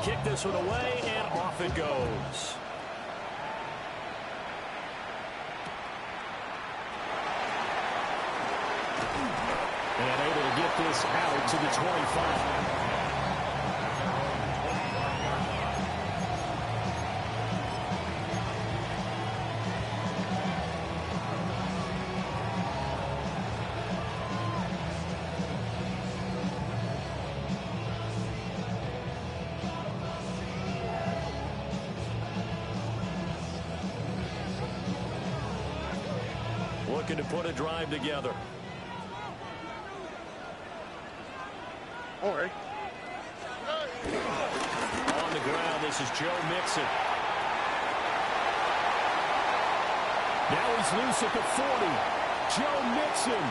kick this one away, and off it goes. And able to get this out to the 25. Looking to put a drive together. All right. On the ground, this is Joe Mixon. Now he's loose at the 40. Joe Mixon.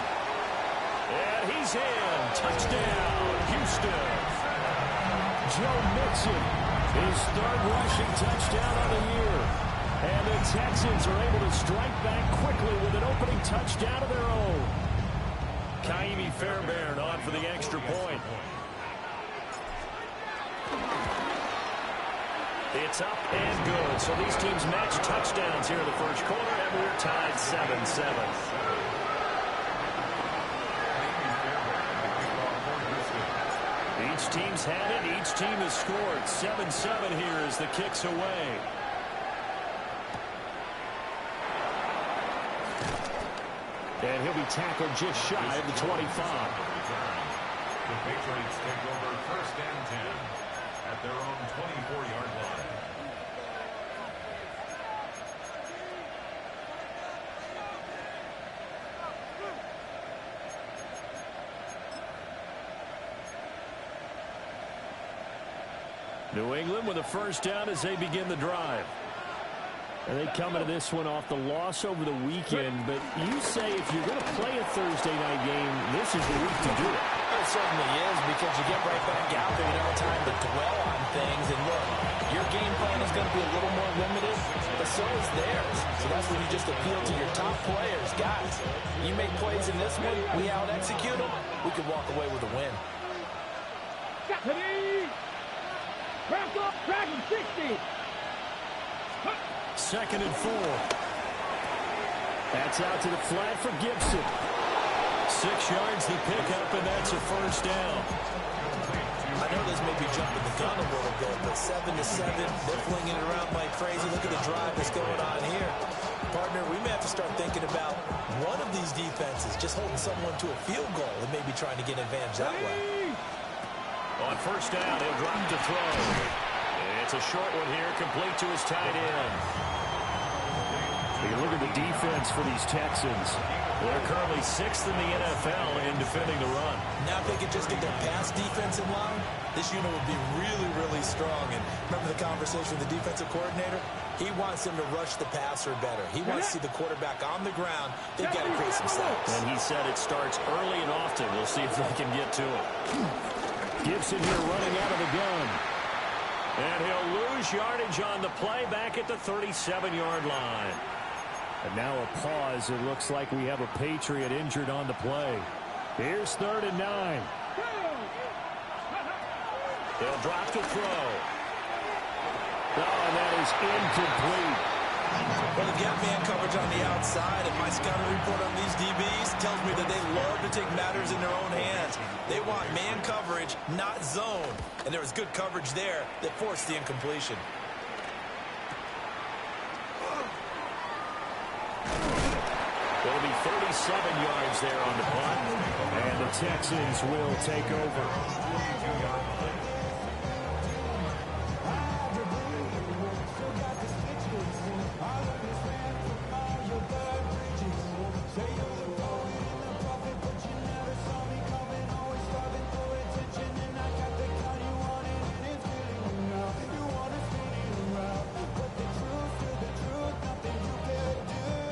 And he's in. Touchdown, Houston. Joe Mixon, his third rushing touchdown of the year. And the Texans are able to strike back quickly with an opening touchdown of their own. Ka'imi Fairbairn on for the extra point. It's up and good. So these teams match touchdowns here in the first quarter, and we're tied 7-7. Each team's had it. Each team has scored. 7-7 here as the kick's away. And he'll be tackled just shy of the 25. The Patriots take over first and 10 at their own 24-yard line. New England with a first down as they begin the drive. And they come into this one off the loss over the weekend. But you say if you're going to play a Thursday night game, this is the week to do it. It certainly is, because you get right back out there. You don't have time to dwell on things. And look, your game plan is going to be a little more limited, but so is theirs. So that's when you just appeal to your top players. Guys, you make plays in this one, we out-execute them, we could walk away with a win. Track 60. Second and 4. That's out to the flat for Gibson. 6 yards the pickup, and that's a first down. I know this may be jumping the gun a little bit, but 7-7, they're flinging it around like crazy. Look at the drive that's going on here. Partner, we may have to start thinking about one of these defenses just holding someone to a field goal and maybe trying to get an advantage that way. On first down, he'll drop to throw. It's a short one here, complete to his tight end. You look at the defense for these Texans. They're currently 6th in the NFL in defending the run. Now if they could just get their pass defense in line, this unit would be really, really strong. And remember the conversation with the defensive coordinator? He wants them to rush the passer better. He wants to see the quarterback on the ground. They've got to create some sacks. And he said it starts early and often. We'll see if they can get to it. Gibson here running out of the gun. And he'll lose yardage on the play back at the 37-yard line. And now a pause. It looks like we have a Patriot injured on the play. Here's 3rd and 9. They'll drop to throw. Oh, and that is incomplete. Well, they get man coverage on the outside, and my scouting report on these DBs tells me that they love to take matters in their own hands. They want man coverage, not zone. And there was good coverage there that forced the incompletion. It'll be 37 yards there on the punt. And the Texans will take over.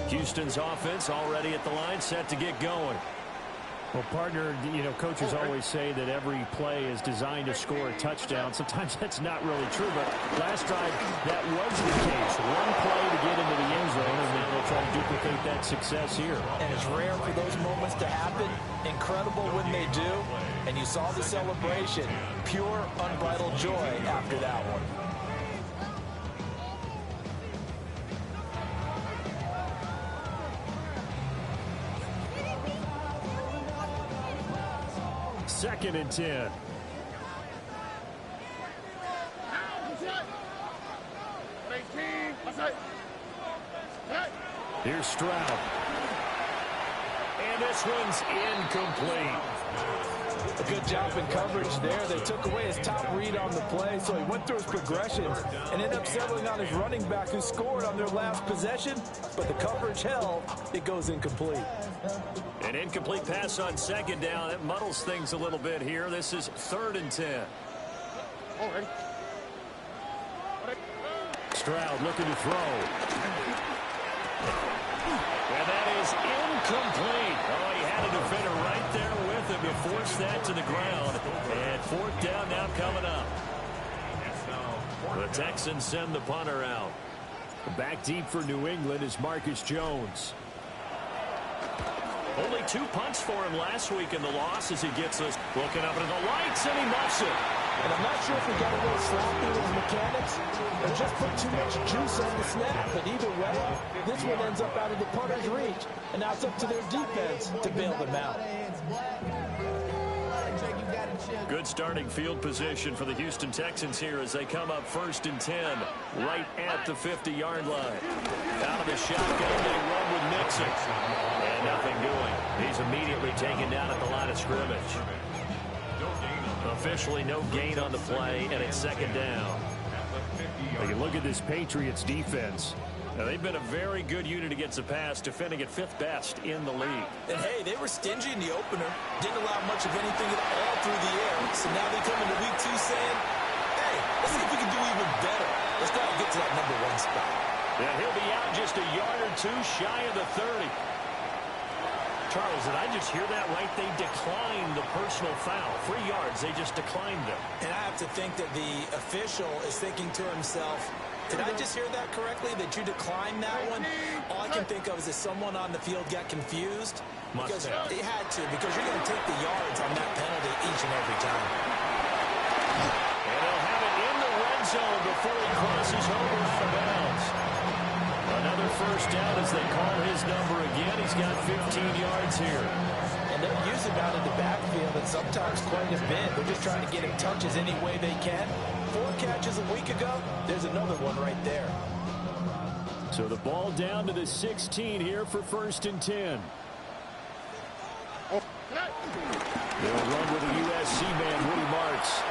Houston's offense already at the line, set to get going. Well, partner, you know, coaches always say that every play is designed to score a touchdown. Sometimes that's not really true, but last drive, that was the case. One play to get into the end zone, and now they'll try to duplicate that success here. And it's rare for those moments to happen. Incredible when they do. And you saw the celebration. Pure, unbridled joy after that one. Second and 10. Here's Stroud. And this one's incomplete. A good job in coverage there. They took away his top read on the play, so he went through his progressions and ended up settling on his running back who scored on their last possession, but the coverage held. It goes incomplete. An incomplete pass on second down. It muddles things a little bit here. This is 3rd and 10. Stroud looking to throw. And that is incomplete. Oh, he had a defender right there with him to force that to the ground. And 4th down now coming up. The Texans send the punter out. Back deep for New England is Marcus Jones. Only 2 punts for him last week in the loss as he gets us looking up into the lights, and he muffs it. And I'm not sure if he got a little sloppy with his mechanics or just put too much juice on the snap. But either way, this one ends up out of the punter's reach. And now it's up to their defense to bail them out. Good starting field position for the Houston Texans here as they come up 1st and 10 right at the 50-yard line. Out of the shotgun, they run with Mixon. And nothing doing. He's immediately taken down at the line of scrimmage. Officially no gain on the play, and it's 2nd down. They can look at this Patriots defense. Now, they've been a very good unit against the pass, defending at 5th best in the league. And, hey, they were stingy in the opener. Didn't allow much of anything at all through the air. So now they come into week 2 saying, hey, let's see if we can do even better. Let's try to get to that #1 spot. Yeah, he'll be out just a yard or 2 shy of the 30. Charles, did I just hear that right? They declined the personal foul. 3 yards, they just declined them. And I have to think that the official is thinking to himself, did I just hear that correctly, that you declined that one? All I can think of is that someone on the field got confused. Because it had to, because you're going to take the yards on that penalty each and every time. And they'll have it in the red zone before he crosses over out of bounds. Another 1st down as they call his number again. He's got 15 yards here. And they'll use him out in the backfield and sometimes quite a bit. They're just trying to get him touches any way they can. 4 catches a week ago. There's another one right there. So the ball down to the 16 here for 1st and 10. They'll run with a USC man, Woody Marks.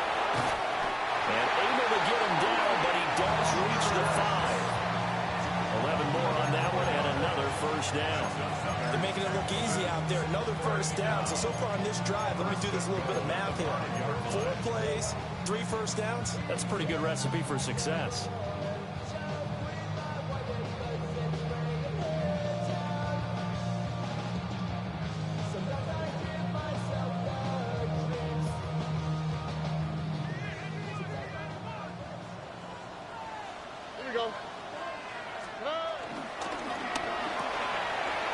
And able to get him down, but he does reach the 5. 11 more on that one, and another 1st down. They're making it look easy out there. Another 1st down. So far on this drive, let me do this little bit of math here. 4 plays, 3 1st downs. That's a pretty good recipe for success.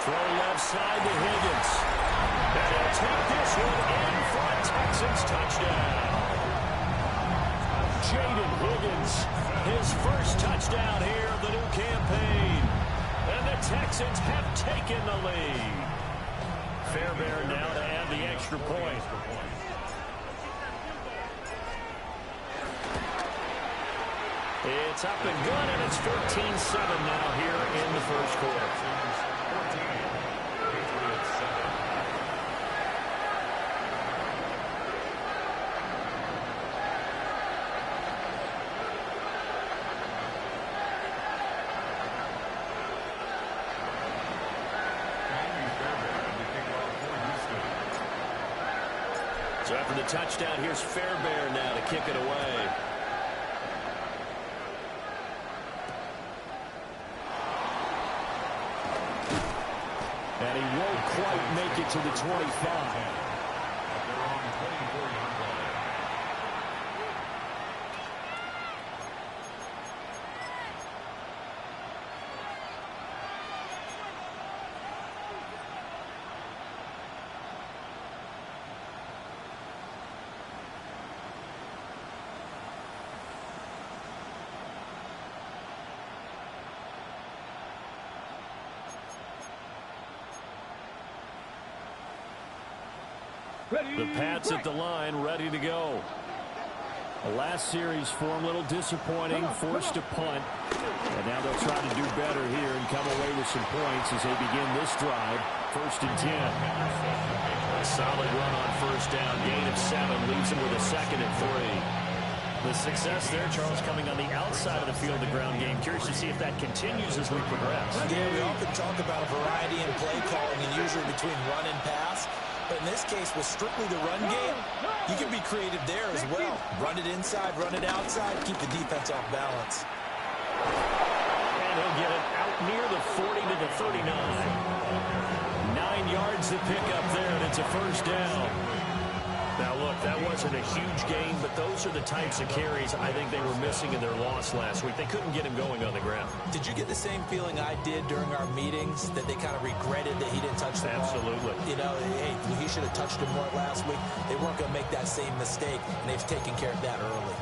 Throw left side to Higgins. And he'll take this one in front. Texans touchdown. Jaden Higgins, his 1st touchdown here of the new campaign. And the Texans have taken the lead. Fairbairn now to add the extra point. It's up and good, and it's 14-7 now here in the 1st quarter. So after the touchdown, here's Fairbairn now to kick it away. And he won't quite make it to the 25. The Pats at the line, ready to go. The last series for them, a little disappointing, forced to punt. And now they'll try to do better here and come away with some points as they begin this drive. 1st and 10. A solid run on first down. Gain of 7 leaves them with a 2nd and 3. The success there, Charles, coming on the outside of the field, the ground game. Curious to see if that continues as we progress. Yeah, we often talk about a variety in play calling and usually between run and pass. But in this case, with strictly the run game, you can be creative there as well. Run it inside, run it outside, keep the defense off balance. And he'll get it out near the 40 to the 39. 9 yards to pick up there, and it's a first down. Now, look, that wasn't a huge gain, but those are the types of carries I think they were missing in their loss last week. They couldn't get him going on the ground. Did you get the same feeling I did during our meetings, that they kind of regretted that he didn't touch the ball? Absolutely. You know, hey, he should have touched him more last week. They weren't going to make that same mistake, and they've taken care of that early.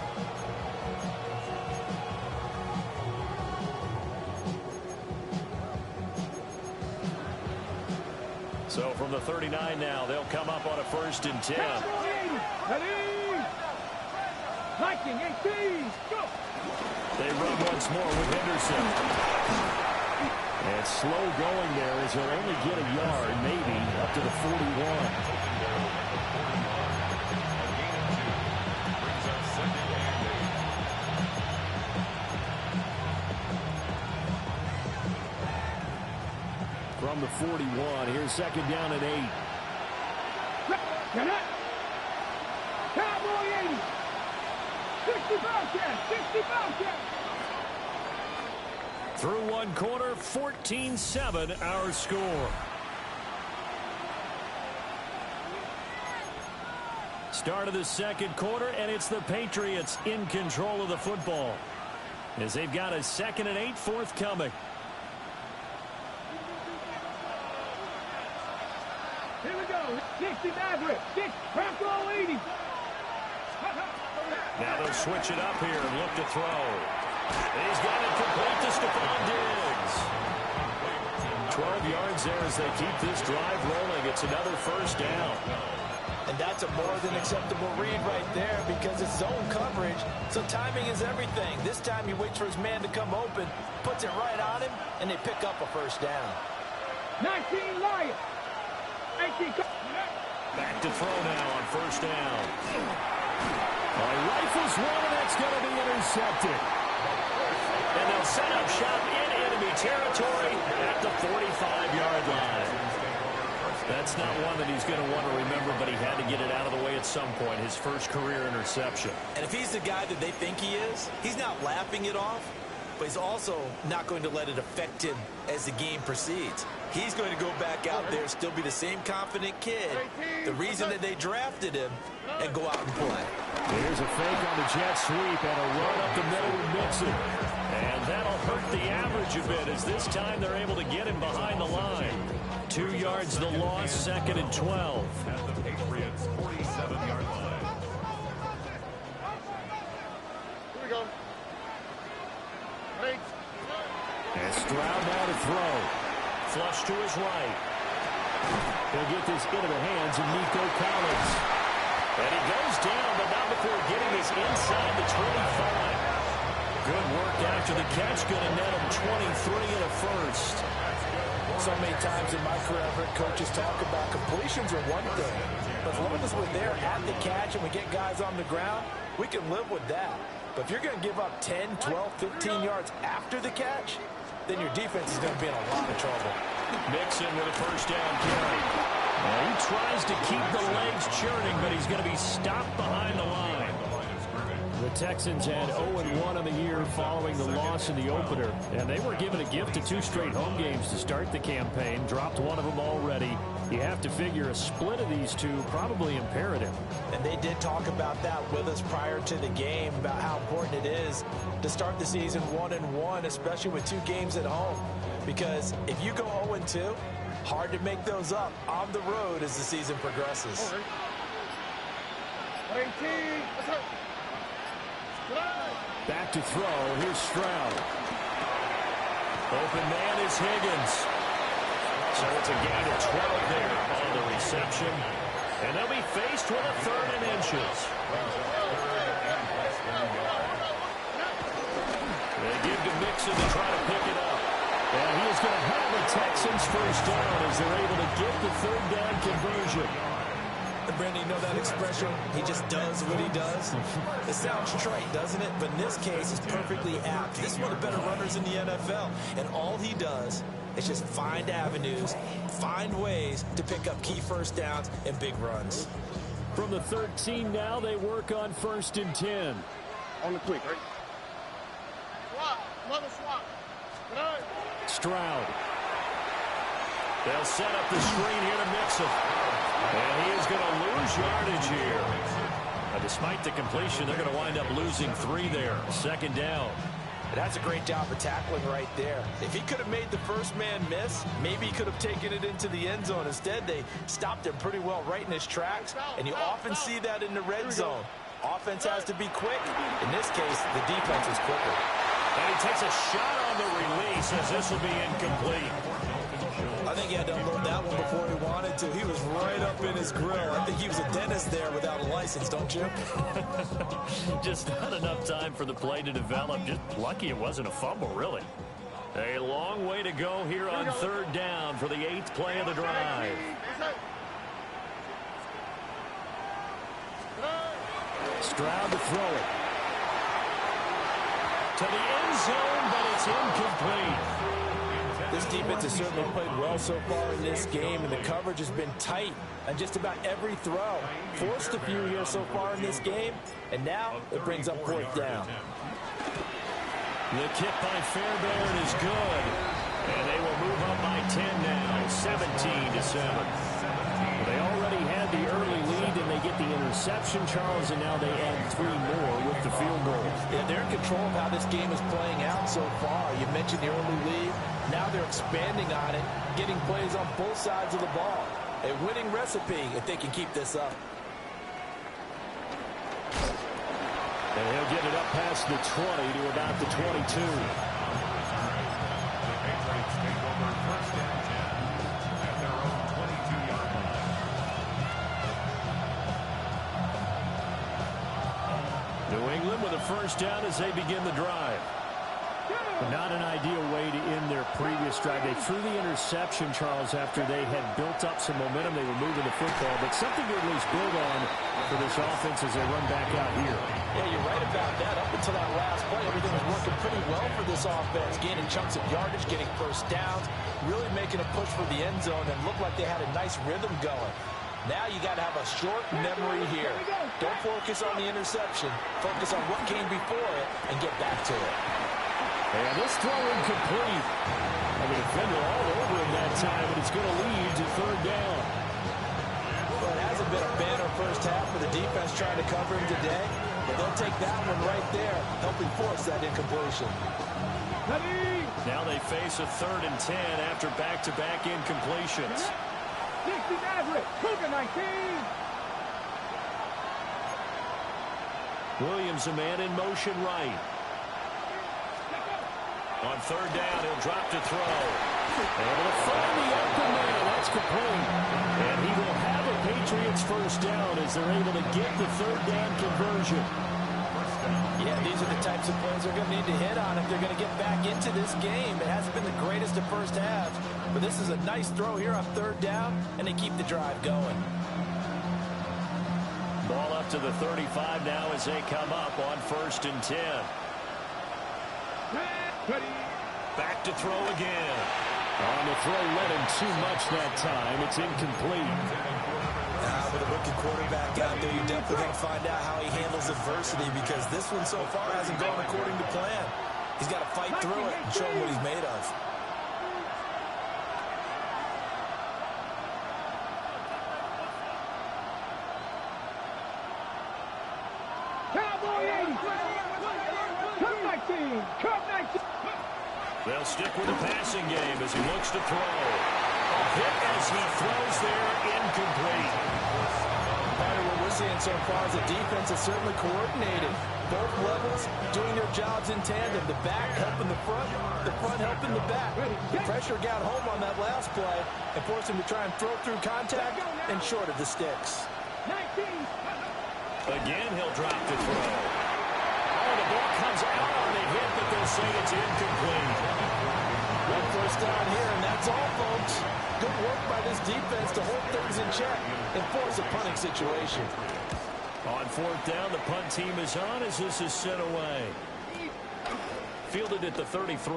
So from the 39 now, they'll come up on a 1st and 10. Viking 18, go! They run once more with Henderson. And slow going there as he'll only get a yard, maybe, up to the 41. From the 41, here's 2nd down and 8. Cowboy 80. 60 Bobcats, 60 Bobcats. Through one quarter, 14-7 our score. Start of the 2nd quarter, and it's the Patriots in control of the football as they've got a 2nd and 8 forthcoming. Here we go. 60 Maverick. 6 Bronco 80. Now they'll switch it up here and look to throw. He's got it complete to Stephon Diggs. 12 yards there as they keep this drive rolling. It's another first down. And that's a more than acceptable read right there because it's zone coverage, so timing is everything. This time he waits for his man to come open, puts it right on him, and they pick up a first down. 19 Lions. 18. Back to throw now on first down. Rifles one, and that's going to be intercepted. And they'll set up shop in enemy territory at the 45-yard line. That's not one that he's going to want to remember, but he had to get it out of the way at some point, his first career interception. And if he's the guy that they think he is, he's not laughing it off, but he's also not going to let it affect him as the game proceeds. He's going to go back out there, still be the same confident kid, the reason that they drafted him, and go out and play. Here's a fake on the jet sweep and a run up the middle with Mixon. And that'll hurt the average a bit as this time they're able to get him behind the line. 2 yards the loss, 2nd and 12. At the Patriots' 47-yard line. Here we go. Right. And Stroud now to throw. Flush to his right. He'll get this into the hands of Nico Collins. And he goes down, but not before getting this inside the 25. Good work after the catch. Going to net him 23 and a first. So many times in my career, I've heard coaches talk about completions are one thing. But as long as we're there at the catch and we get guys on the ground, we can live with that. But if you're going to give up 10, 12, 15 yards after the catch, then your defense is going to be in a lot of trouble. Mixon with a first down carry. He tries to keep the legs churning, but he's going to be stopped behind the line. The Texans had 0-1 on the year following the loss in the opener, and they were given a gift of 2 straight home games to start the campaign. Dropped one of them already. You have to figure a split of these two probably imperative. And they did talk about that with us prior to the game, about how important it is to start the season 1-1, especially with 2 games at home. Because if you go 0-2, hard to make those up on the road as the season progresses. Back to throw. Here's Stroud. Open man is Higgins. So it's a gain of 12 there on the reception. And they'll be faced with a 3rd and inches. They give to Mixon to try to pick it up. And he is going to have the Texans first down as they're able to get the 3rd down conversion. Brandon, you know that expression? He just does what he does. It sounds trite, doesn't it? But in this case, it's perfectly apt. This is one of the better runners in the NFL. And all he does is just find avenues, find ways to pick up key first downs and big runs. From the 13 now, they work on 1st and 10. On the quick, right? Swap. Mother swap. Right. Stroud. They'll set up the screen here to Mixon. And he is going to lose yardage here. Despite the completion, they're going to wind up losing 3 there. 2nd down. And that's a great job of tackling right there. If he could have made the first man miss, maybe he could have taken it into the end zone. Instead, they stopped him pretty well right in his tracks. And you often see that in the red zone. Offense has to be quick. In this case, the defense is quicker. And he takes a shot on the release as this will be incomplete. I think he had to unload that one before he wanted to. He was right up in his grill. I think he was a dentist there without a license, don't you? Just not enough time for the play to develop. Just lucky it wasn't a fumble, really. A long way to go here on 3rd down for the 8th play of the drive. Stroud to throw it. To the end zone, but it's incomplete. This defense has certainly played well so far in this game, and the coverage has been tight on just about every throw. Forced a few here so far in this game, and now it brings up 4th down. The kick by Fairbairn is good, and they will move up by 10 now, 17-7. They already had the early lead, and they get the interception, Charles, and now they add 3 more with the field goal. Yeah, they're in control of how this game is playing out so far. You mentioned the early lead. Now they're expanding on it, getting plays on both sides of the ball. A winning recipe if they can keep this up. And he'll get it up past the 20 to about the 22. New England with a first down as they begin the drive. Not an ideal way to end their previous drive. They threw the interception, Charles, after they had built up some momentum. They were moving the football, but something to at least build on for this offense as they run back out here. Yeah, you're right about that. Up until that last play, everything was working pretty well for this offense. Gaining chunks of yardage, getting first downs, really making a push for the end zone, and looked like they had a nice rhythm going. Now you got to have a short memory here. Don't focus on the interception. Focus on what came before it and get back to it. And this throw incomplete. The defender all over him that time, but it's going to lead to 3rd down. Well, it hasn't been a banner first half for the defense trying to cover him today, but they'll take that one right there, helping force that incompletion. Now they face a 3rd and 10 after back-to-back incompletions. 60 Maverick, Cougar 19. Williams, a man in motion right. On 3rd down, he'll drop to throw. Able to find the open man. That's complete. And he will have a Patriots first down as they're able to get the 3rd down conversion. Yeah, these are the types of plays they're going to need to hit on if they're going to get back into this game. It hasn't been the greatest of first halves, but this is a nice throw here on 3rd down, and they keep the drive going. Ball up to the 35 now as they come up on 1st and 10. Back to throw again. On the throw, let him too much that time. It's incomplete. With a rookie quarterback out there, you're definitely going to find out how he handles adversity, because this one so far hasn't gone according to plan. He's got to fight through it and show him what he's made of. They'll stick with the passing game as he looks to throw. A hit as he throws there, incomplete. What we're seeing so far is the defense is certainly coordinated. Both levels doing their jobs in tandem. The back helping the front helping the back. The pressure got home on that last play and forced him to try and throw through contact and short of the sticks. Again, he'll drop the throw. Oh, the ball comes out on the hit, but they'll say it's incomplete. One first down here, and that's all, folks. Good work by this defense to hold things in check and force a punting situation. On fourth down, the punt team is on as this is sent away. Fielded at the 33.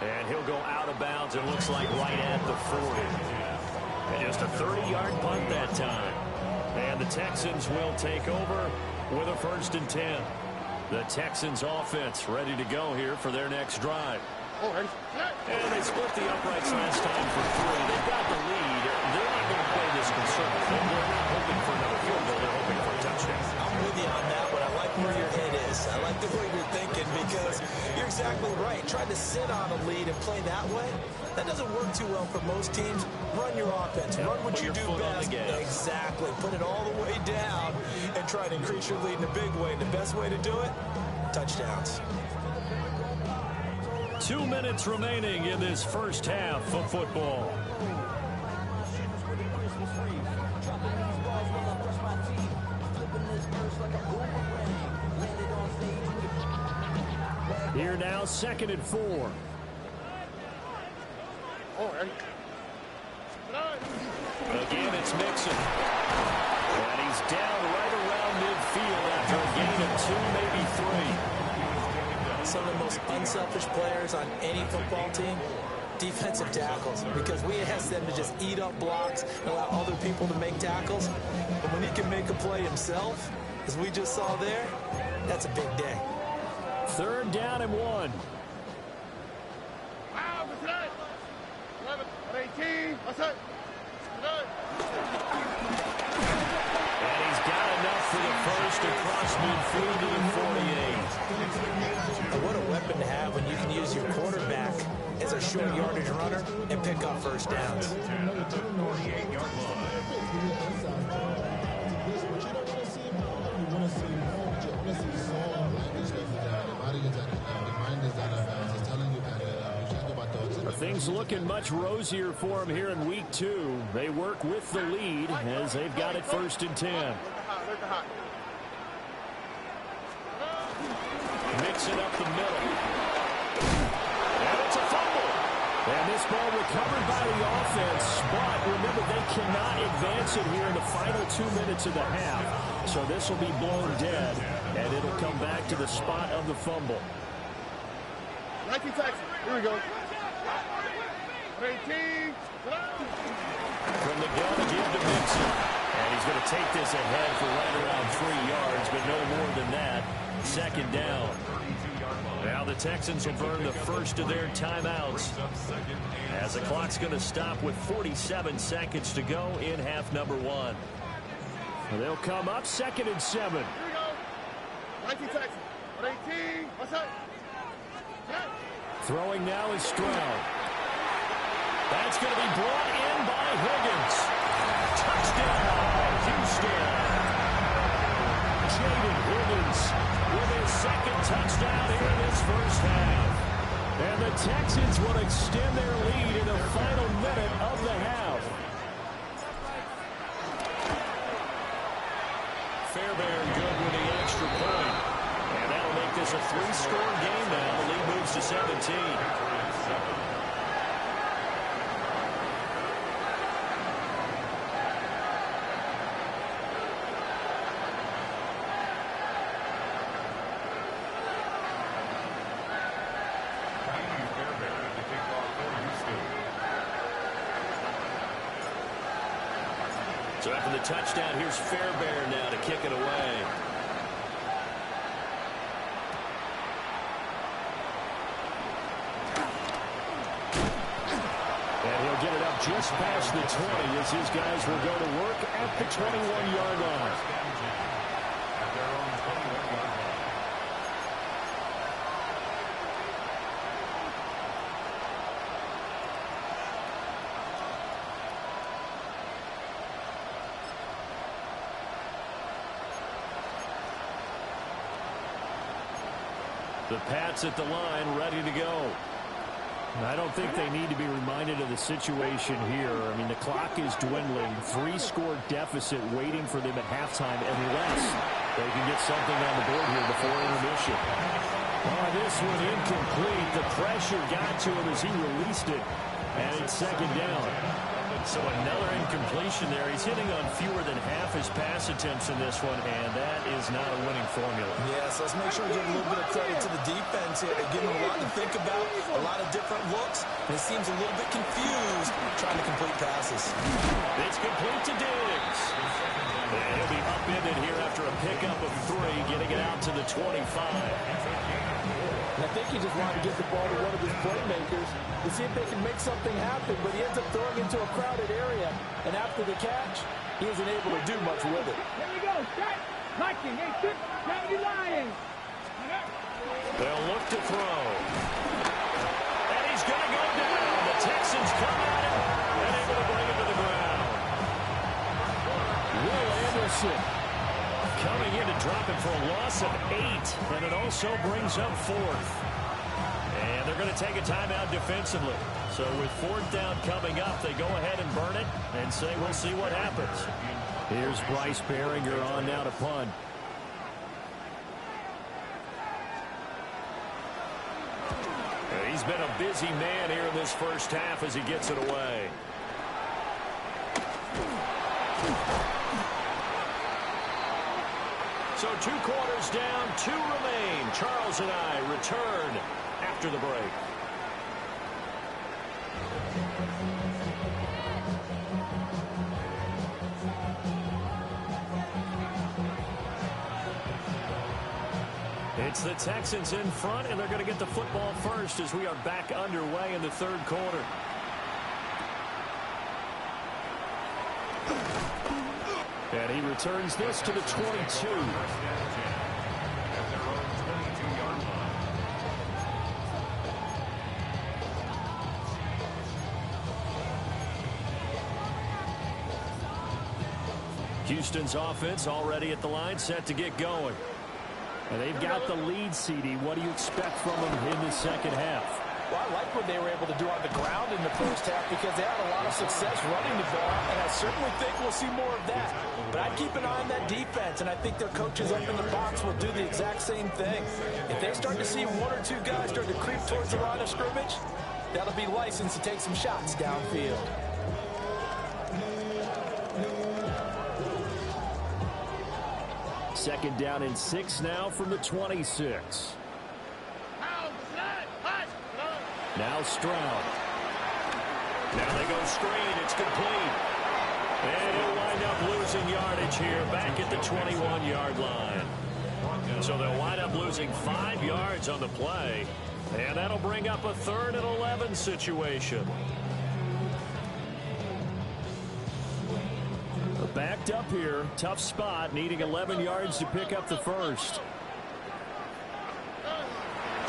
And he'll go out of bounds, it looks like right at the 40. And just a 30-yard punt that time. And the Texans will take over with a 1st and 10. The Texans offense ready to go here for their next drive. And they split the uprights last time for 3. They've got the lead. They're not going to play this conservative. They're not hoping for another field goal. They're hoping for a touchdown. I'm with you on that one. I like where your head is. I like the way you're thinking, because you're exactly right. Trying to sit on a lead and play that way, that doesn't work too well for most teams. Run your offense. Run what you do best. Exactly. Put it all the way down and try to increase your lead in a big way. And the best way to do it, touchdowns. 2 minutes remaining in this first half of football. Here now, 2nd and 4. Again, it's Mixon. And he's down right around midfield after a gain of 2, maybe 3. Some of the most unselfish players on any football team, defensive tackles, because we ask them to just eat up blocks and allow other people to make tackles. But when he can make a play himself, as we just saw there, that's a big day. 3rd down and 1. And he's got enough for the first across midfield to the 48. What a weapon to have when you can use your quarterback as a short yardage runner and pick up first downs. Things looking much rosier for him here in week 2. They work with the lead as they've got it 1st and 10. Mixing up the middle. And it's a fumble. And this ball recovered by the offense. But remember, they cannot advance it here in the final 2 minutes of the half. So this will be blown dead. And it'll come back to the spot of the fumble. Nike Texas. Here we go. 18. From the gun to give to Mixon. And he's going to take this ahead for right around 3 yards, but no more than that. 2nd down. Now the Texans will burn the first of their timeouts as the clock's going to stop with 47 seconds to go in half number 1. They'll come up 2nd and 7. Here we go. 19 Texas. 18. What's up? Throwing now is Stroud. That's going to be brought in by Higgins. Touchdown, Houston. Jaden Higgins with his 2nd touchdown here in this first half. And the Texans will extend their lead in the final minute of the half. Fairbairn good with the extra point. And that'll make this a 3-score game now. The lead moves to 17. So after the touchdown, here's Fairbairn now to kick it away. And he'll get it up just past the 20 as his guys will go to work at the 21-yard line. At their own 21-yard line. The Pats at the line, ready to go. I don't think they need to be reminded of the situation here. I mean, the clock is dwindling. 3-score deficit waiting for them at halftime unless they can get something on the board here before intermission. Oh, this one incomplete. The pressure got to him as he released it. And it's second down. So another incompletion there. He's hitting on fewer than half his pass attempts in this one, and that is not a winning formula. Yes, let's make sure we give a little bit of credit to the defense here. They're giving him a lot to think about, a lot of different looks, and he seems a little bit confused trying to complete passes. It's complete to Diggs. And he'll be upended here after a pickup of 3, getting it out to the 25. And I think he just wanted to get the ball to one of his playmakers to see if they can make something happen, but he ends up throwing into a crowded area. And after the catch, he isn't able to do much with it. Here we go. Start. Marching. Hey, shoot. County Lions. They'll look to throw. And he's going to go down. The Texans come at him and able to bring him to the ground. Will Anderson coming in to drop it for a loss of 8, and it also brings up 4th. And they're going to take a timeout defensively. So with 4th down coming up, they go ahead and burn it and say we'll see what happens. Here's Bryce Baringer on now to punt. He's been a busy man here in this first half as he gets it away. So 2 quarters down, 2 remain. Charles and I return after the break. It's the Texans in front, and they're going to get the football first as we are back underway in the 3rd quarter. And he returns this to the 22. At their own 22-yard line. Houston's offense already at the line, set to get going. And they've got the lead, CD. What do you expect from them in the second half? Well, I like what they were able to do on the ground in the first half because they had a lot of success running the ball, and I certainly think we'll see more of that. But I'd keep an eye on that defense, and I think their coaches up in the box will do the exact same thing. If they start to see 1 or 2 guys start to creep towards the line of scrimmage, that'll be licensed to take some shots downfield. Second down and 6 now from the 26. Now Stroud. Now they go screen. It's complete. And he'll wind up losing yardage here back at the 21-yard line. So they'll wind up losing 5 yards on the play. And that'll bring up a 3rd and 11 situation. Backed up here. Tough spot. Needing 11 yards to pick up the first.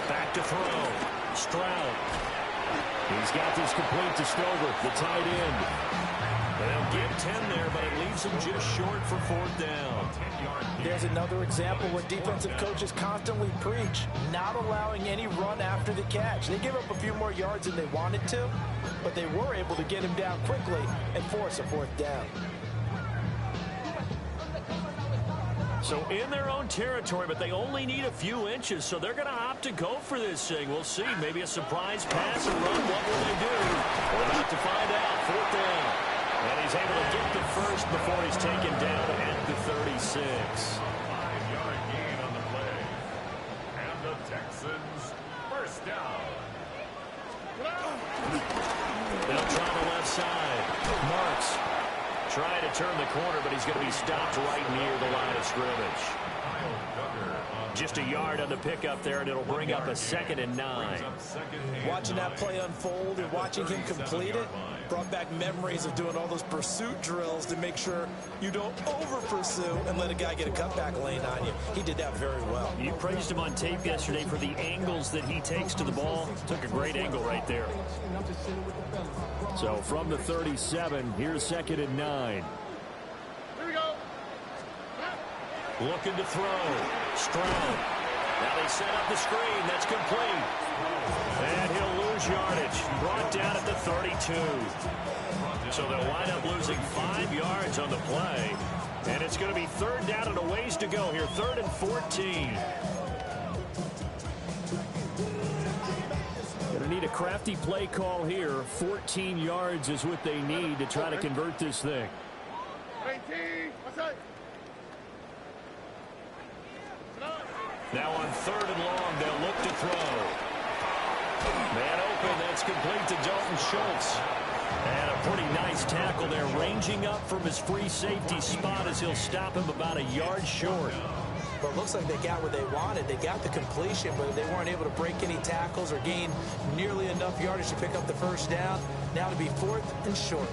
Back to throw. Stroud. He's got this complete to Stover, the tight end. They'll get 10 there, but it leaves him just short for 4th down. There's another example what defensive coaches constantly preach, not allowing any run after the catch. They give up a few more yards than they wanted to, but they were able to get him down quickly and force a 4th down. So in their own territory, but they only need a few inches, so they're going to opt to go for this thing. We'll see. Maybe a surprise pass or run. What will they do? We're about to find out. 4th down. And he's able to get the first before he's taken down at the 36. 5-yard gain on the play. And the Texans, first down. They'll try the left side. Marks trying to turn the corner, but he's going to be stopped right near the line of scrimmage. Just a yard on the pickup there, and it'll bring up a 2nd and 9. Watching that play unfold and watching him complete it brought back memories of doing all those pursuit drills to make sure you don't over-pursue and let a guy get a cutback lane on you. He did that very well. You praised him on tape yesterday for the angles that he takes to the ball. Took a great angle right there. So from the 37, here's 2nd and 9. Here we go. Looking to throw. Stroud. Now they set up the screen. That's complete. And he'll lose yardage. Brought down at the 32. So they'll wind up losing 5 yards on the play. And it's going to be 3rd down and a ways to go here. 3rd and 14. Going to need a crafty play call here. 14 yards is what they need to try to convert this thing. 18. What's that? Now on 3rd and long, they'll look to throw. Man open, that's complete to Dalton Schultz. And a pretty nice tackle there, ranging up from his free safety spot as he'll stop him about a yard short. But it looks like they got what they wanted. They got the completion, but they weren't able to break any tackles or gain nearly enough yardage to pick up the 1st down. Now to be 4th and short.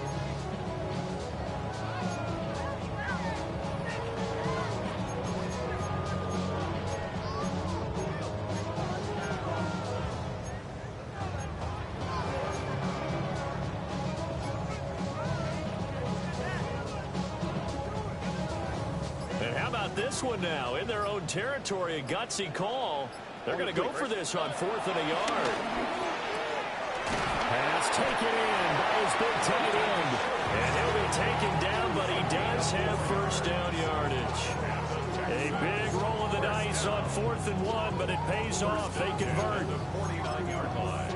This one now in their own territory, a gutsy call. They're going to go for this on 4th and a yard. Pass taken in by his big tight end. And he'll be taken down, but he does have 1st down yardage. A big roll of the dice on 4th and 1, but it pays off. They convert. 49-yard line.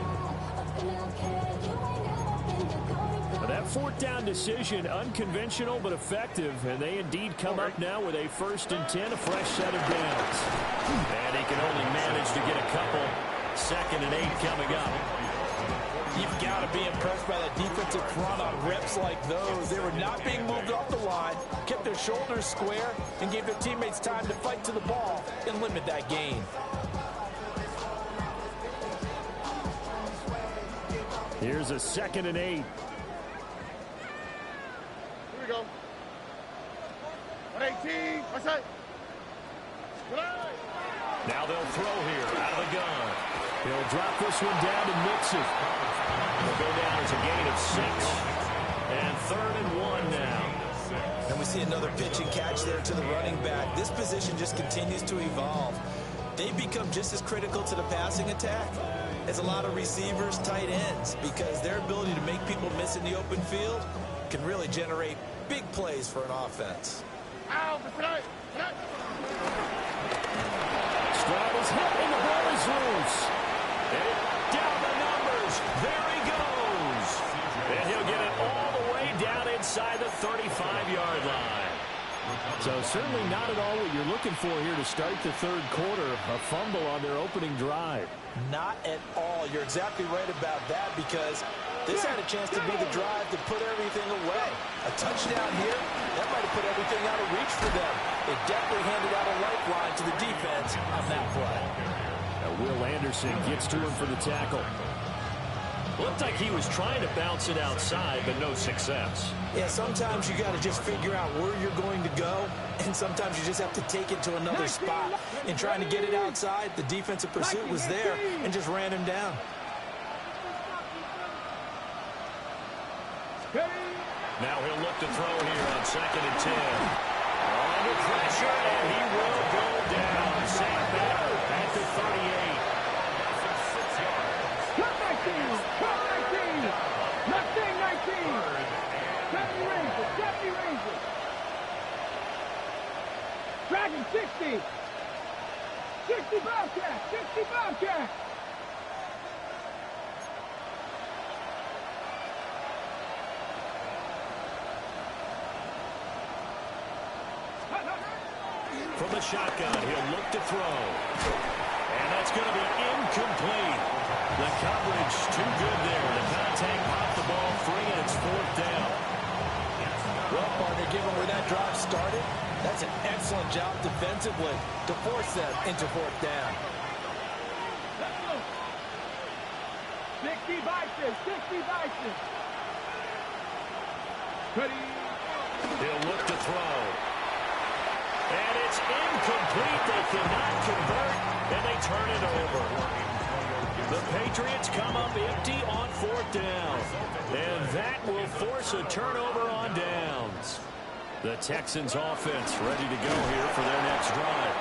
That 4th down decision, unconventional but effective, and they indeed come up now with a 1st and 10, a fresh set of downs. And he can only manage to get a couple. 2nd and 8 coming up. You've got to be impressed by that defensive front on reps like those. They were not being moved off the line, kept their shoulders square, and gave their teammates time to fight to the ball and limit that gain. Here's a 2nd and 8. Go. 118. What's that? Now they'll throw here out of the gun. He'll drop this one down to Mixon. He'll go down as a gain of 6. And 3rd and 1 now. And we see another pitch and catch there to the running back. This position just continues to evolve. They become just as critical to the passing attack as a lot of receivers, tight ends, because their ability to make people miss in the open field can really generate big plays for an offense. Stroud is hit and the ball is loose. And down the numbers. There he goes. And he'll get it all the way down inside the 35-yard line. So certainly not at all what you're looking for here to start the 3rd quarter. A fumble on their opening drive. Not at all. You're exactly right about that, because this had a chance to be the drive to put everything away. A touchdown here, that might have put everything out of reach for them. It definitely handed out a lifeline to the defense on that play. Now Will Anderson gets to him for the tackle. Looked like he was trying to bounce it outside, but no success. Yeah, sometimes you got to just figure out where you're going to go, and sometimes you just have to take it to another spot. In trying to get it outside, the defensive pursuit was there and just ran him down. Now he'll look to throw here on 2nd and 10. Under pressure, and he will go down. Sam Becker at the 38. Cut 19! Cut 19! Nothing 19! 70 Rangers! 70 Rangers! Dragon 60! 60 Bobcat! 60 Bobcat! From the shotgun, he'll look to throw. And that's going to be incomplete. The coverage too good there. The contact popped the ball free, and it's 4th down. Well, partner, given where that drive started, that's an excellent job defensively to force them into fourth down. 60 Bison, 60 Bison. Ready. He'll look to throw. And it's incomplete. They cannot convert, and they turn it over. The Patriots come up empty on fourth down. And that will force a turnover on downs. The Texans offense ready to go here for their next drive.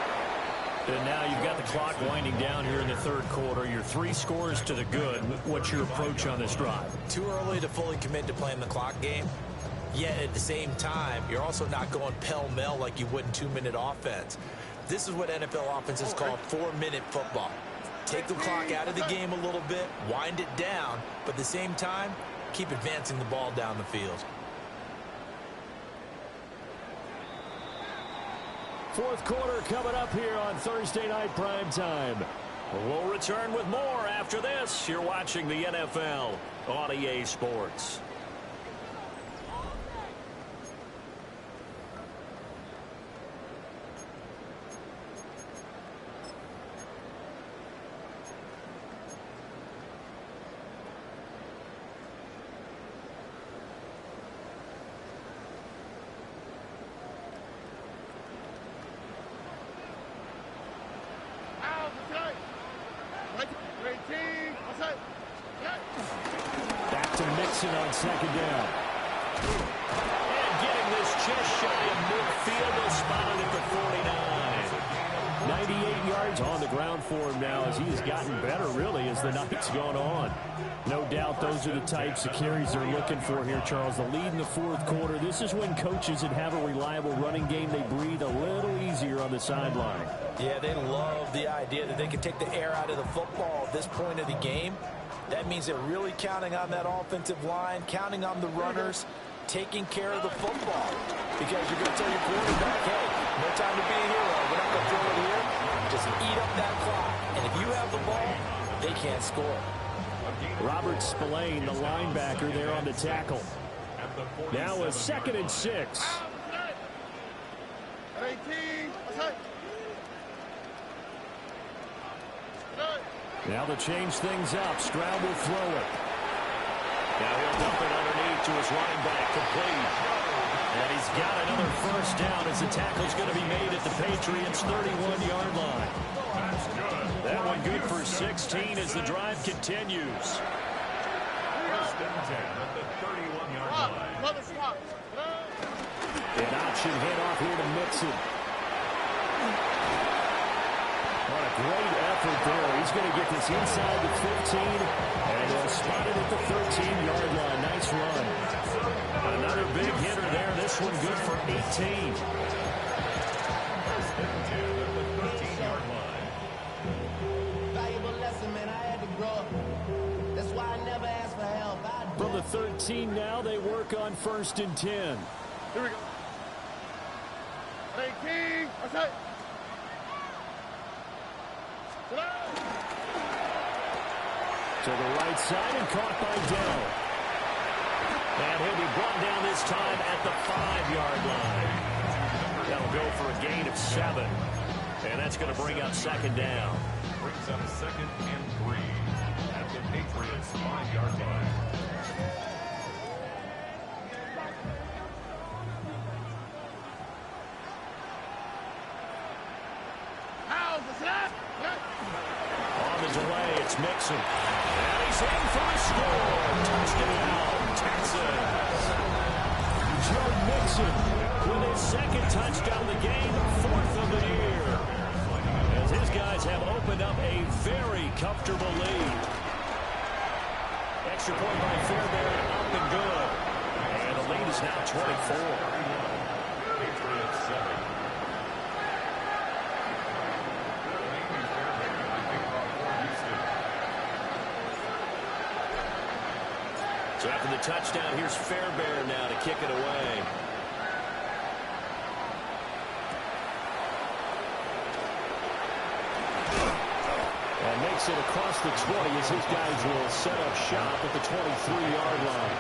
And now you've got the clock winding down here in the third quarter. You're 3 scores to the good. What's your approach on this drive? Too early to fully commit to playing the clock game. Yet at the same time, you're also not going pell-mell like you would in 2-minute offense. This is what NFL offenses call 4-minute football. Take the clock out of the game a little bit, wind it down, but at the same time, keep advancing the ball down the field. Fourth quarter coming up here on Thursday Night Primetime. We'll return with more after this. You're watching the NFL on EA Sports. Back to Mixon on second down. And getting this just shy of midfield, they'll spot it at the 49. 98 yards on the ground for him now as he has gotten better, really, as the night's gone on. No doubt those are the types of carries they're looking for here, Charles. The lead in the fourth quarter. This is when coaches that have a reliable running game, they breathe a little easier on the sideline. Yeah, they love the idea that they can take the air out of the football at this point of the game. That means they're really counting on that offensive line, counting on the runners, taking care of the football. Because you're going to tell your quarterback, hey, no time to be a hero. We're not going to throw it here. Just eat up that clock. And if you have the ball, they can't score. Robert Spillane, the linebacker, there on the tackle. Now a 2nd and 6. Now to change things up. Stroud will throw it. Now he'll dump it underneath to his running back, complete. And he's got another first down as the tackle's going to be made at the Patriots' 31-yard line. That one good for 16 as the drive continues. First and 10 at the 31-yard line. An option handoff here to Mixon. What a great effort there. He's going to get this inside the 15, and they'll spot it at the 13-yard line. Nice run. Another big hitter there. This one good for 18. First and 10 at the 13-yard line. Valuable lesson, man. I had to grow up. That's why I never asked for help. From the 13 now, they work on 1st and 10. Here we go. Hey, King. Okay. To the right side and caught by Dell. And he'll be brought down this time at the 5-yard line. That'll go for a gain of 7. And that's going to bring up 2nd down. Brings up 2nd and 3 at the Patriots' 5-yard line. On the delay, it's Mixon. And he's in for a score. Touchdown, Texans. Joe Mixon with his 2nd touchdown of the game, 4th of the year. As his guys have opened up a very comfortable lead. Extra point by Fairbairn, up and good. And the lead is now 24. Patriots 7. So after the touchdown, here's Fairbairn now to kick it away. And makes it across the 20 as his guys will set up shop at the 23-yard line.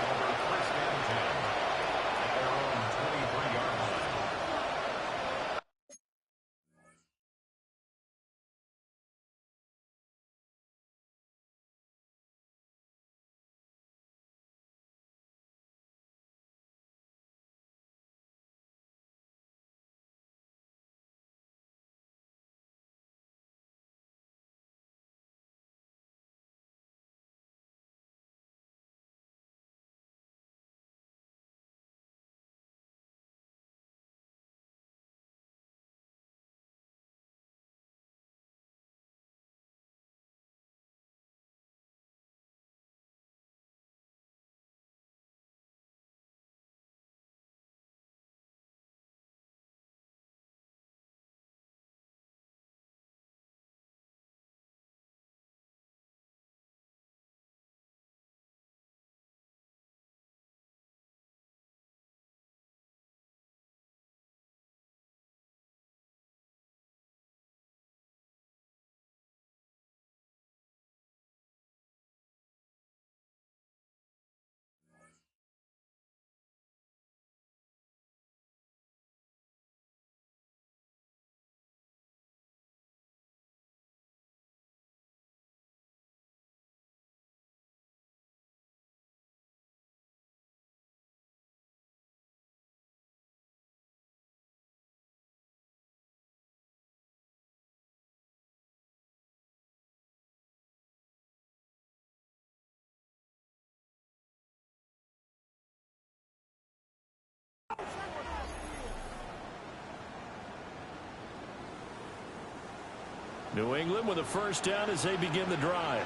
New England with a first down as they begin the drive.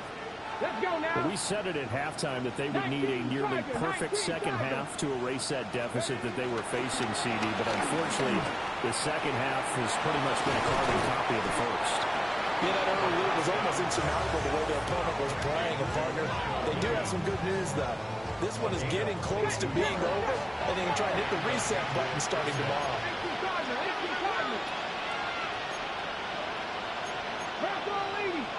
Let's go now. Well, we said it at halftime that they would need a nearly perfect second half to erase that deficit that they were facing, CD. But unfortunately, the second half has pretty much been a carbon copy of the first. Yeah, that early lead was almost insurmountable the way their opponent was playing. And, partner, they do have some good news, though. This one is getting close to being over, and they can try and hit the reset button starting tomorrow. 18 Cardinals. 18 Cardinals. Press on, ladies.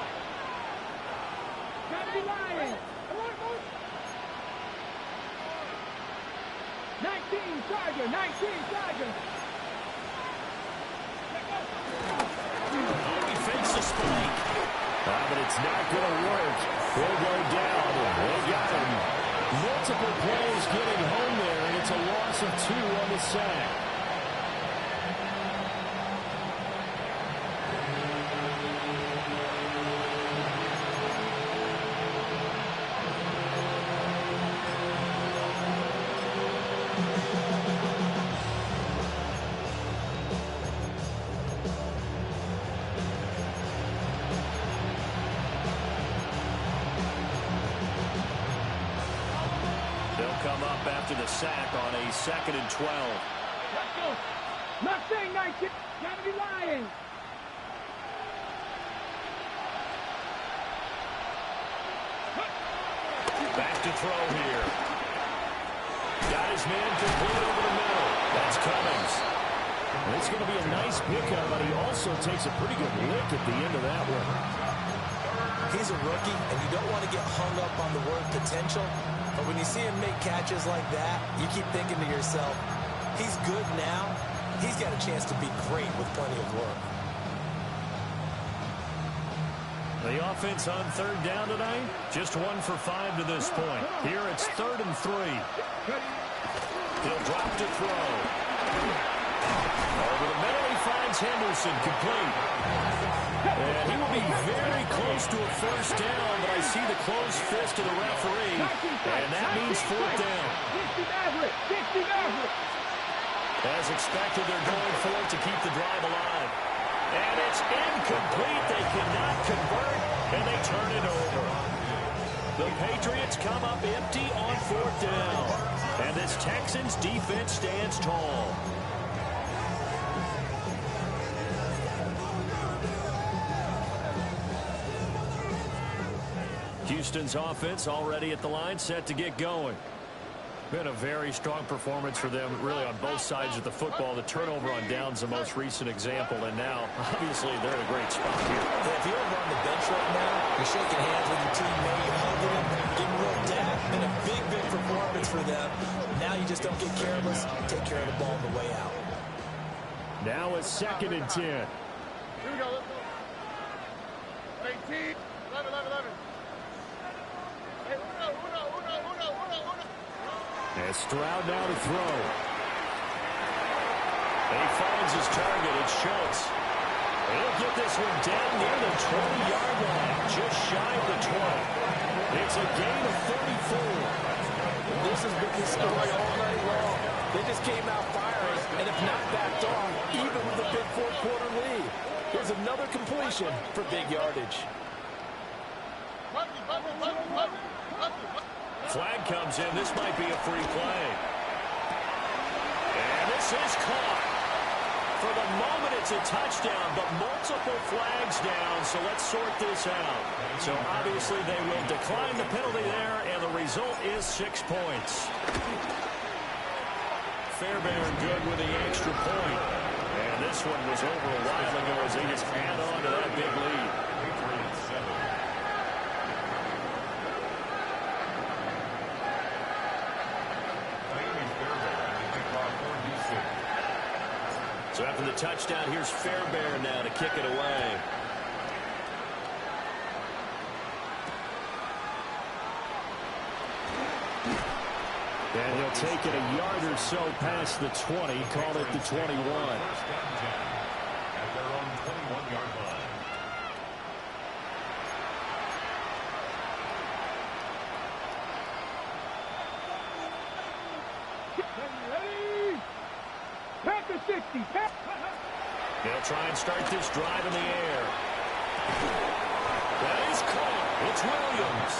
Gotta be lying. 19 Charger. 19 Charger. He fakes the spike. But it's not going to work. He'll go down. They got him. Multiple plays getting home there, and it's a loss of 2 on the sack. Come up after the sack on a 2nd and 12. Let's go. Not saying 19. Gotta be lying. Back to throw here. Got his man complete over the middle. That's Cummings. And it's going to be a nice pickup, but he also takes a pretty good lick at the end of that one. He's a rookie, and you don't want to get hung up on the word potential. But when you see him make catches like that, you keep thinking to yourself, he's good now. He's got a chance to be great with plenty of work. The offense on 3rd down tonight, just 1 for 5 to this point. Here it's 3rd and 3. He'll drop to throw. Over the middle, he finds Henderson complete. And he will be very close to a first down, but I see the closed fist of the referee, and that means 4th down. 60 Maverick. 60 Maverick. As expected, they're going for it to keep the drive alive. And it's incomplete. They cannot convert, and they turn it over. The Patriots come up empty on 4th down. And this Texans defense stands tall. Houston's offense already at the line, set to get going. Been a very strong performance for them, really, on both sides of the football. The turnover on downs, the most recent example, and now, obviously, they're in a great spot here. Yeah, if you're over on the bench right now, you're shaking hands with your teammate, you're hugging him, getting real dap. Been a big, big performance for them. Now you just don't get careless. Take care of the ball on the way out. Now it's 2nd and 10. Here we go. Let's go. 18. 11, 11, 11. Hey, uno. And Stroud now to throw. And he finds his target. It's Schultz. He'll get this one down near the 20-yard line, just shy of the 20. It's a gain of 34. This has been the story all night long. They just came out firing, and if not backed off, even with a big 4th-quarter lead. Here's another completion for big yardage. Flag comes in. This might be a free play. And this is caught. For the moment, it's a touchdown, but multiple flags down, so let's sort this out. So obviously they will decline the penalty there, and the result is 6 points. Fairbairn good with the extra point. And this one was over a while ago as they just add on to that big lead. So after the touchdown, here's Fairbairn now to kick it away. And he'll take it a yard or so past the 20, call it the 21. At their own 21-yard line. Pack the 60. They'll try and start this drive in the air. That is caught. It's Williams.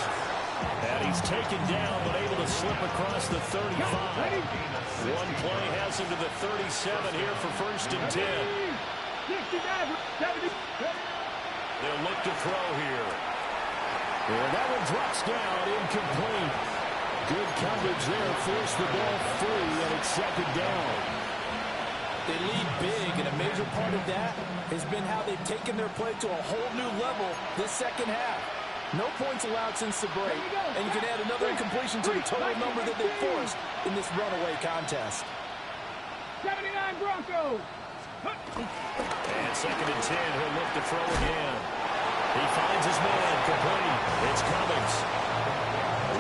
And he's taken down, but able to slip across the 35. One play has him to the 37 here for 1st and 10. They'll look to throw here. And that one drops down, incomplete. Good coverage there, forced the ball free, and it's 2nd down. They lead big, and a major part of that has been how they've taken their play to a whole new level this 2nd half. No points allowed since the break, and you can add another incompletion to the total number that they forced in this runaway contest. 79 Broncos. And 2nd and 10, he'll look to throw again. He finds his man, complete. It's Cummings.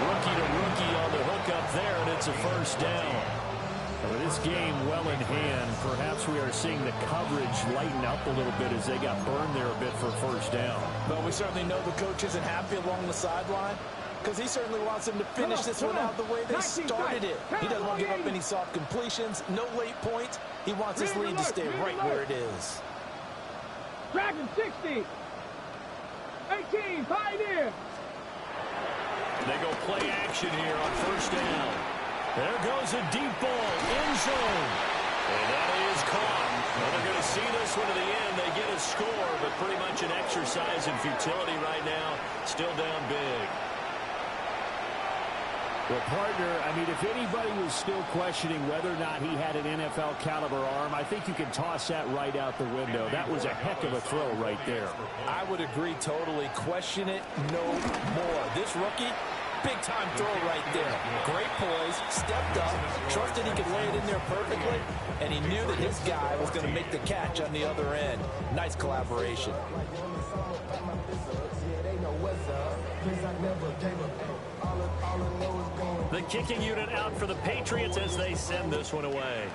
Rookie to rookie on the hook up there, and it's a 1st down. With this game well in hand, perhaps we are seeing the coverage lighten up a little bit as they got burned there a bit for 1st down. But we certainly know the coach isn't happy along the sideline because he certainly wants them to finish this one out the way they started it. He doesn't want to give up any soft completions, no late points. He wants his lead to stay right where it is. Dragon 60. 18, Pioneer. They go play action here on 1st down. There goes a deep ball, end zone. And that is caught. Well, they're going to see this one to the end. They get a score, but pretty much an exercise in futility right now. Still down big. Well, partner, I mean, if anybody was still questioning whether or not he had an NFL caliber arm, I think you can toss that right out the window. That was a heck of a throw right there. I would agree totally. Question it no more. This rookie, big-time throw right there. Great poise, stepped up, trusted he could lay it in there perfectly, and he knew that his guy was going to make the catch on the other end. Nice collaboration. The kicking unit out for the Patriots as they send this one away.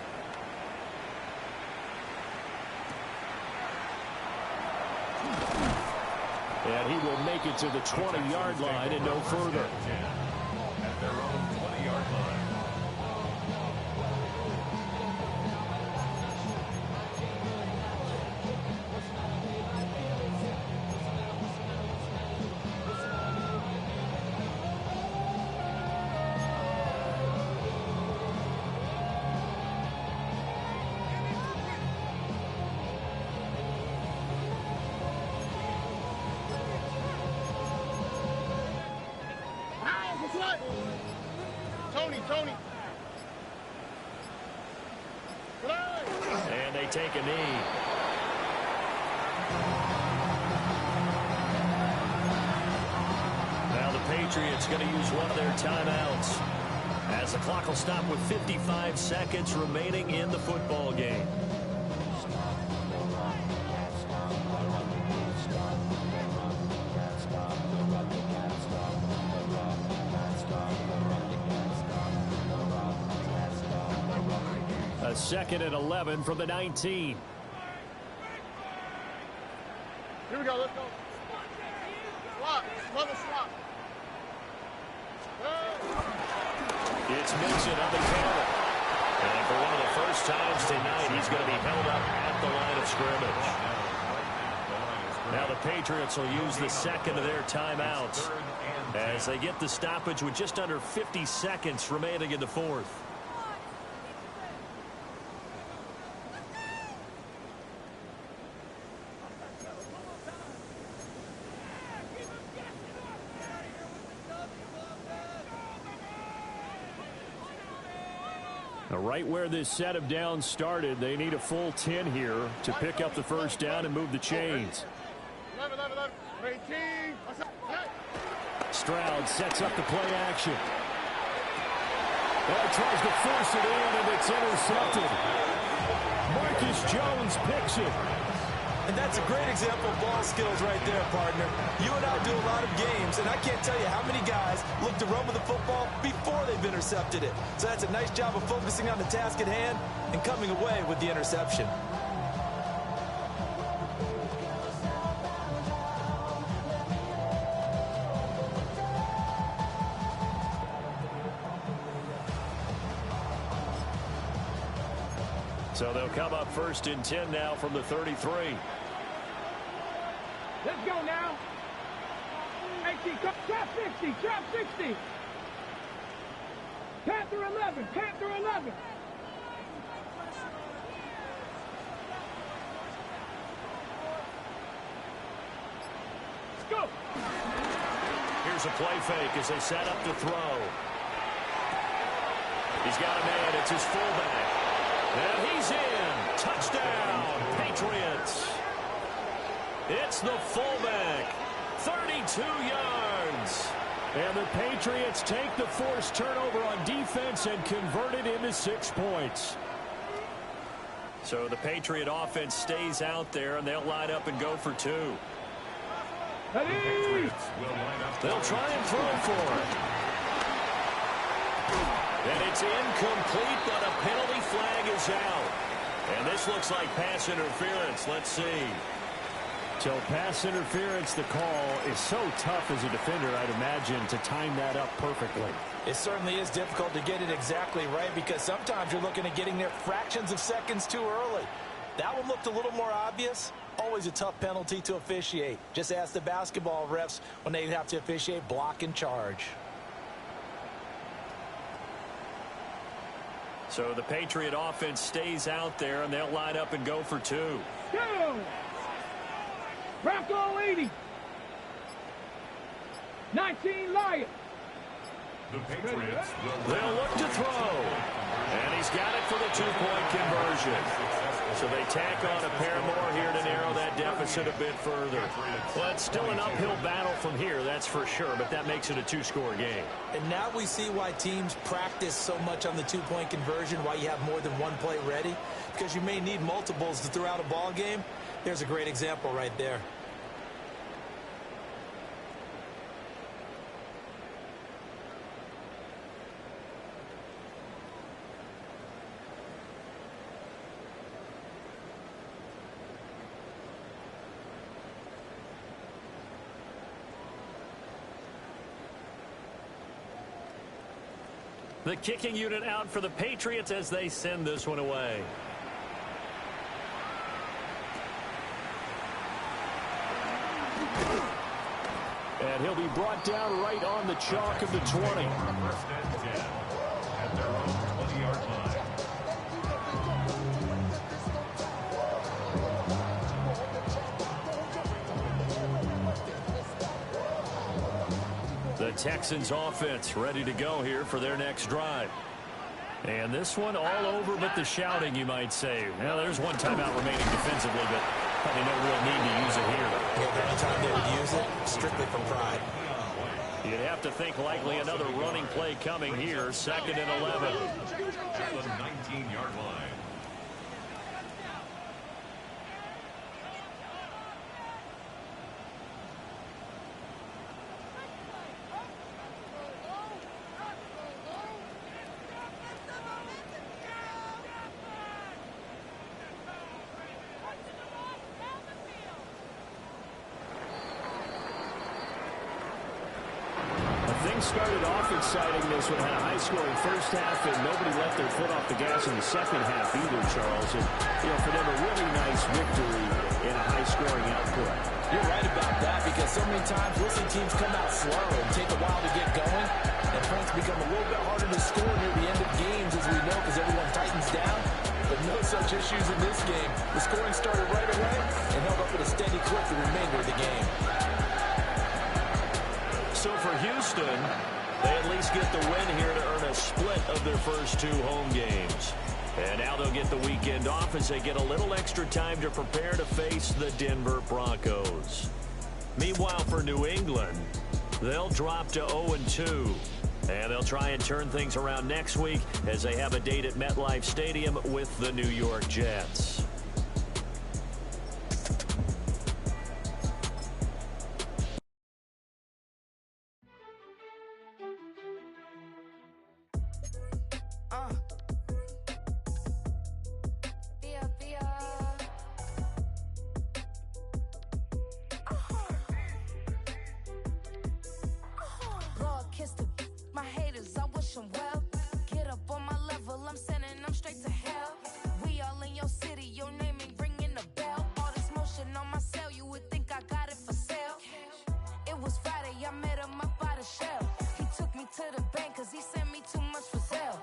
And he will make it to the 20-yard line and no further. At their own 20-yard line. Tony. And they take a knee. Now the Patriots going to use one of their timeouts as the clock will stop with 55 seconds remaining in the football game. A 2nd and 11 from the 19. Here we go, let's go. Swap, another swap. It's Mixon up and coming. And for one of the first times tonight, he's going to be held up at the line of scrimmage. Now the Patriots will use the 2nd of their timeouts as they get the stoppage with just under 50 seconds remaining in the 4th. Right where this set of downs started, they need a full 10 here to pick up the 1st down and move the chains. 11, 18. Stroud sets up the play action. And tries to force it in, and it's intercepted. Marcus Jones picks it. And that's a great example of ball skills right there, partner. You and I do a lot of games, and I can't tell you how many guys look to run with the football before they've intercepted it. So that's a nice job of focusing on the task at hand and coming away with the interception. So they'll come up 1st and 10 now from the 33. Let's go now. 18, trap 60, trap 60. Panther 11, Panther 11. Let's go. Here's a play fake as they set up to throw. He's got a man. It's his fullback. And he's in. Touchdown, Patriots. It's the fullback. 32 yards. And the Patriots take the forced turnover on defense and convert it into 6 points. So the Patriot offense stays out there, and they'll line up and go for 2. Ready? They'll try and throw for it. And it's incomplete, but a penalty flag is out. And this looks like pass interference. Let's see. So pass interference, the call is so tough as a defender, I'd imagine, to time that up perfectly. It certainly is difficult to get it exactly right because sometimes you're looking at getting there fractions of seconds too early. That one looked a little more obvious. Always a tough penalty to officiate. Just ask the basketball refs when they have to officiate block and charge. So the Patriot offense stays out there, and they'll line up and go for 2. Go. Bronco 80. 19 Lions. The Patriots will They'll look to throw. And he's got it for the 2-point conversion. So they tack on a pair more here to narrow that deficit a bit further. Well, it's still an uphill battle from here, that's for sure, but that makes it a 2-score game. And now we see why teams practice so much on the 2-point conversion, why you have more than one play ready, because you may need multiples to throw out a ball game. There's a great example right there. The kicking unit out for the Patriots as they send this one away. And he'll be brought down right on the chalk of the 20. first and 10 at their own 20-yard line. The Texans offense ready to go here for their next drive. And this one all over but the shouting, you might say. Well, there's one timeout remaining defensively, but probably no real need to use it here. Yeah, the only time they would use it, strictly from pride. You'd have to think likely another running play coming here, 2nd and 11. At the 19-yard line. Things started off exciting. This one had a high-scoring first half, and nobody left their foot off the gas in the second half either, Charles. And, you know, for them, a really nice victory in a high-scoring output. You're right about that because so many times we'll see teams come out slow and take a while to get going, and points become a little bit harder to score near the end of games, as we know, because everyone tightens down. But no such issues in this game. The scoring started right away and held up at a steady clip the remainder of the game. So for Houston, they at least get the win here to earn a split of their first 2 home games. And now they'll get the weekend off as they get a little extra time to prepare to face the Denver Broncos. Meanwhile, for New England, they'll drop to 0-2. And they'll try and turn things around next week as they have a date at MetLife Stadium with the New York Jets. Your name ain't ringing a bell. All this motion on my cell, you would think I got it for to the bank, cause he sent me too much for sale.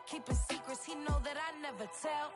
Keeping secrets, he know that I never tell.